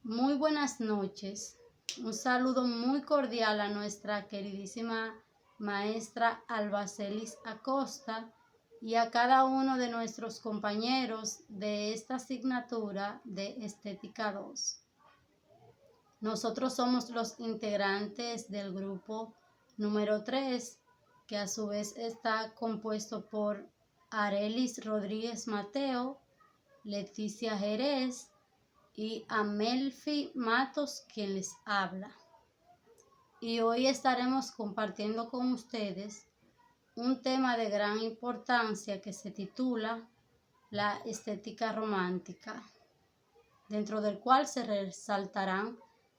Muy buenas noches. Un saludo muy cordial a nuestra queridísima maestra Albacelis Acosta y a cada uno de nuestros compañeros de esta asignatura de Estética 2. Nosotros somos los integrantes del grupo número 3, que a su vez está compuesto por Arelis Rodríguez Mateo, Leticia Jerez y Amelfi Matos, quien les habla. Y hoy estaremos compartiendo con ustedes un tema de gran importancia que se titula la estética romántica, dentro del cual se resaltarán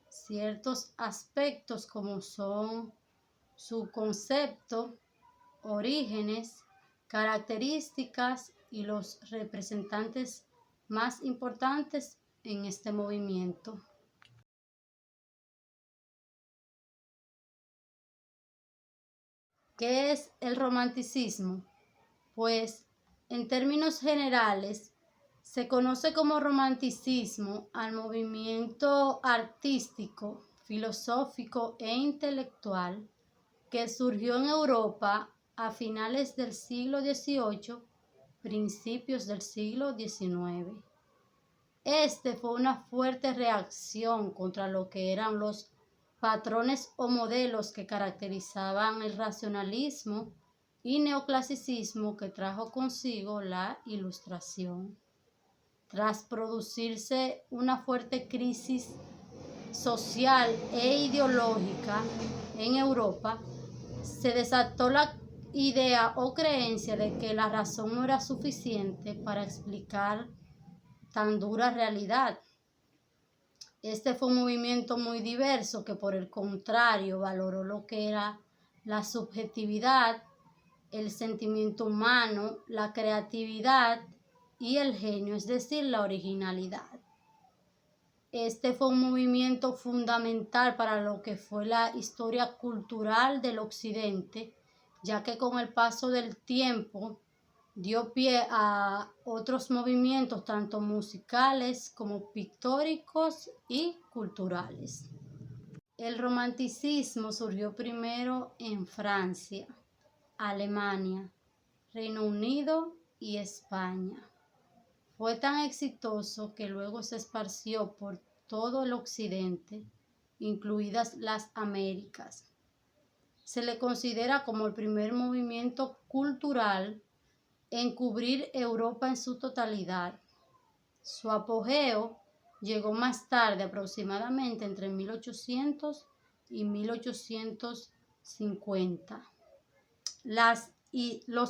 ciertos aspectos como son su concepto, orígenes, características y los representantes más importantes en este movimiento. ¿Qué es el romanticismo? Pues, en términos generales, se conoce como romanticismo al movimiento artístico, filosófico e intelectual que surgió en Europa a finales del siglo XVIII, principios del siglo XIX. Este fue una fuerte reacción contra lo que eran los patrones o modelos que caracterizaban el racionalismo y neoclasicismo que trajo consigo la Ilustración. Tras producirse una fuerte crisis social e ideológica en Europa, se desató la idea o creencia de que la razón no era suficiente para explicar tan dura realidad. Este fue un movimiento muy diverso que, por el contrario, valoró lo que era la subjetividad, el sentimiento humano, la creatividad y el genio, es decir, la originalidad. Este fue un movimiento fundamental para lo que fue la historia cultural del Occidente, ya que con el paso del tiempo dio pie a otros movimientos tanto musicales como pictóricos y culturales. El romanticismo surgió primero en Francia, Alemania, Reino Unido y España. Fue tan exitoso que luego se esparció por todo el occidente, incluidas las Américas. Se le considera como el primer movimiento cultural en cubrir Europa en su totalidad. Su apogeo llegó más tarde, aproximadamente entre 1800 y 1850. Los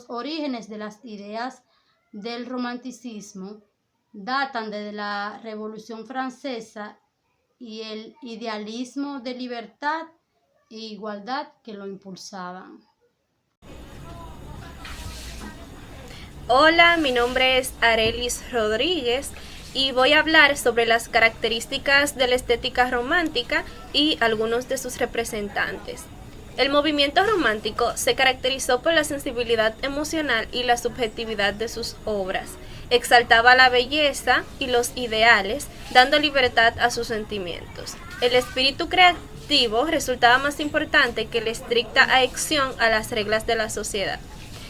orígenes de las ideas del romanticismo datan desde la Revolución Francesa y el idealismo de libertad e igualdad que lo impulsaban. Hola, mi nombre es Arelis Rodríguez y voy a hablar sobre las características de la estética romántica y algunos de sus representantes. El movimiento romántico se caracterizó por la sensibilidad emocional y la subjetividad de sus obras. Exaltaba la belleza y los ideales, dando libertad a sus sentimientos. El espíritu creativo resultaba más importante que la estricta adhesión a las reglas de la sociedad.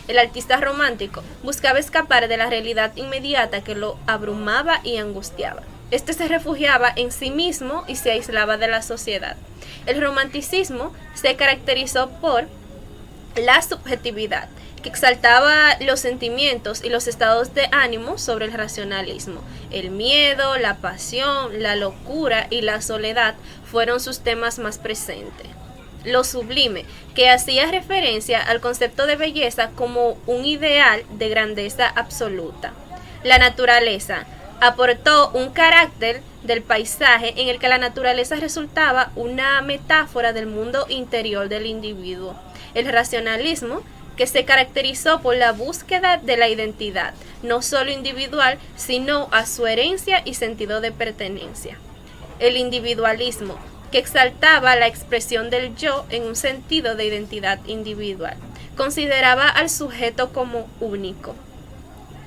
El artista romántico buscaba escapar de la realidad inmediata que lo abrumaba y angustiaba. Este se refugiaba en sí mismo y se aislaba de la sociedad. El romanticismo se caracterizó por la subjetividad, que exaltaba los sentimientos y los estados de ánimo sobre el racionalismo. El miedo, la pasión, la locura y la soledad fueron sus temas más presentes. Lo sublime, que hacía referencia al concepto de belleza como un ideal de grandeza absoluta. La naturaleza aportó un carácter del paisaje en el que la naturaleza resultaba una metáfora del mundo interior del individuo. El racionalismo, que se caracterizó por la búsqueda de la identidad, no solo individual, sino a su herencia y sentido de pertenencia. El individualismo, que exaltaba la expresión del yo en un sentido de identidad individual. Consideraba al sujeto como único.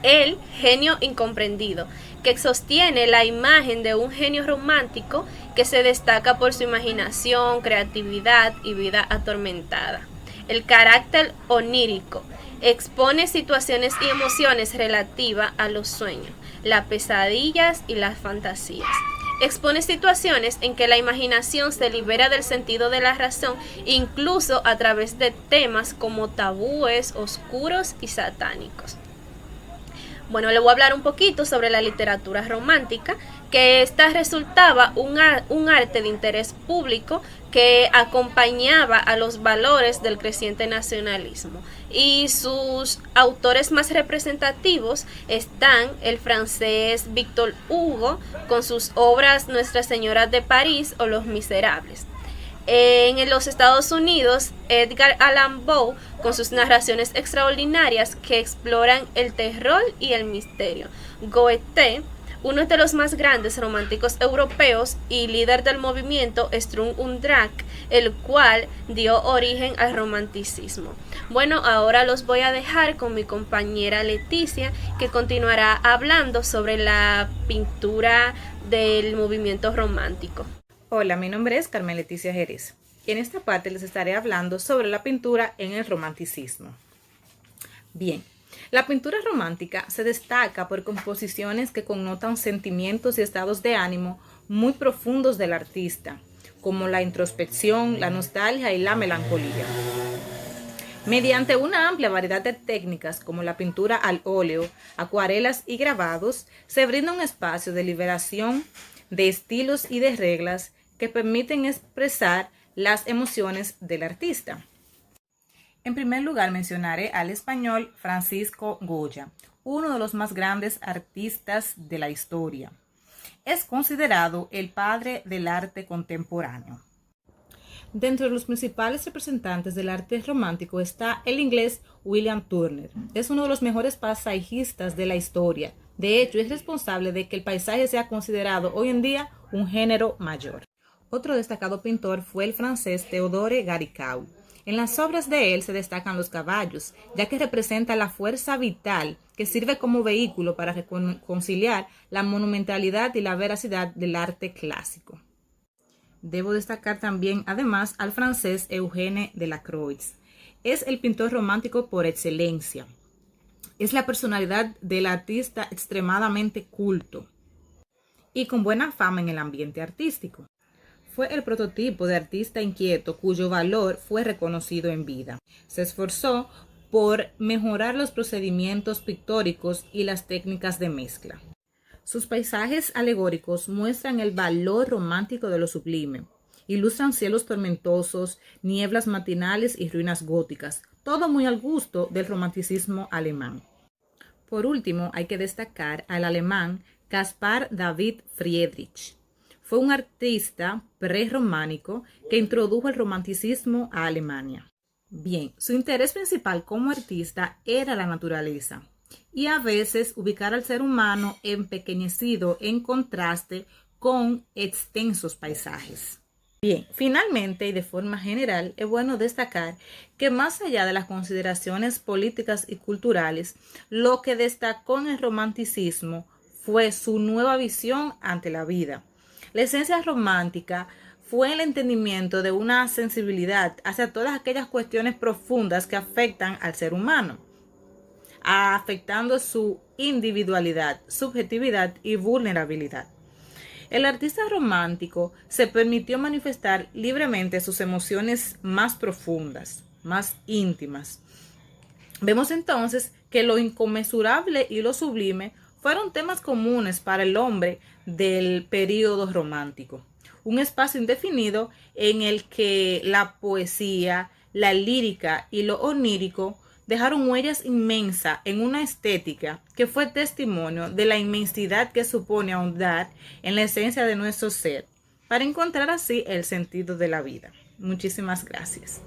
el genio incomprendido, que sostiene la imagen de un genio romántico que se destaca por su imaginación, creatividad y vida atormentada. El carácter onírico expone situaciones y emociones relativas a los sueños, las pesadillas y las fantasías. Expone situaciones en que la imaginación se libera del sentido de la razón, incluso a través de temas como tabúes, oscuros y satánicos. Bueno, le voy a hablar un poquito sobre la literatura romántica, que esta resultaba un arte de interés público que acompañaba a los valores del creciente nacionalismo. Y sus autores más representativos están el francés Victor Hugo, con sus obras Nuestra Señora de París o Los Miserables. En los Estados Unidos, Edgar Allan Poe, con sus narraciones extraordinarias que exploran el terror y el misterio. Goethe, uno de los más grandes románticos europeos y líder del movimiento Sturm und Drang, el cual dio origen al romanticismo. Bueno, ahora los voy a dejar con mi compañera Leticia, que continuará hablando sobre la pintura del movimiento romántico. Hola, mi nombre es Carmen Leticia Jerez y en esta parte les estaré hablando sobre la pintura en el romanticismo. Bien, la pintura romántica se destaca por composiciones que connotan sentimientos y estados de ánimo muy profundos del artista, como la introspección, la nostalgia y la melancolía. Mediante una amplia variedad de técnicas como la pintura al óleo, acuarelas y grabados, se brinda un espacio de liberación de estilos y de reglas que permiten expresar las emociones del artista. En primer lugar mencionaré al español Francisco Goya, uno de los más grandes artistas de la historia. Es considerado el padre del arte contemporáneo. Dentro de los principales representantes del arte romántico está el inglés William Turner. Es uno de los mejores paisajistas de la historia. De hecho, es responsable de que el paisaje sea considerado hoy en día un género mayor. Otro destacado pintor fue el francés Théodore Géricault. En las obras de él se destacan los caballos, ya que representa la fuerza vital que sirve como vehículo para reconciliar la monumentalidad y la veracidad del arte clásico. Debo destacar también, además, al francés Eugène Delacroix. Es el pintor romántico por excelencia. Es la personalidad del artista extremadamente culto y con buena fama en el ambiente artístico. Fue el prototipo de artista inquieto cuyo valor fue reconocido en vida. Se esforzó por mejorar los procedimientos pictóricos y las técnicas de mezcla. Sus paisajes alegóricos muestran el valor romántico de lo sublime. Ilustran cielos tormentosos, nieblas matinales y ruinas góticas, todo muy al gusto del romanticismo alemán. Por último, hay que destacar al alemán Caspar David Friedrich. Fue un artista prerrománico que introdujo el romanticismo a Alemania. Bien, su interés principal como artista era la naturaleza y a veces ubicar al ser humano empequeñecido en contraste con extensos paisajes. Bien, finalmente y de forma general es bueno destacar que más allá de las consideraciones políticas y culturales, lo que destacó en el romanticismo fue su nueva visión ante la vida. La esencia romántica fue el entendimiento de una sensibilidad hacia todas aquellas cuestiones profundas que afectan al ser humano, afectando su individualidad, subjetividad y vulnerabilidad. El artista romántico se permitió manifestar libremente sus emociones más profundas, más íntimas. Vemos entonces que lo inconmensurable y lo sublime fueron temas comunes para el hombre del período romántico. Un espacio indefinido en el que la poesía, la lírica y lo onírico dejaron huellas inmensas en una estética que fue testimonio de la inmensidad que supone ahondar en la esencia de nuestro ser, para encontrar así el sentido de la vida. Muchísimas gracias.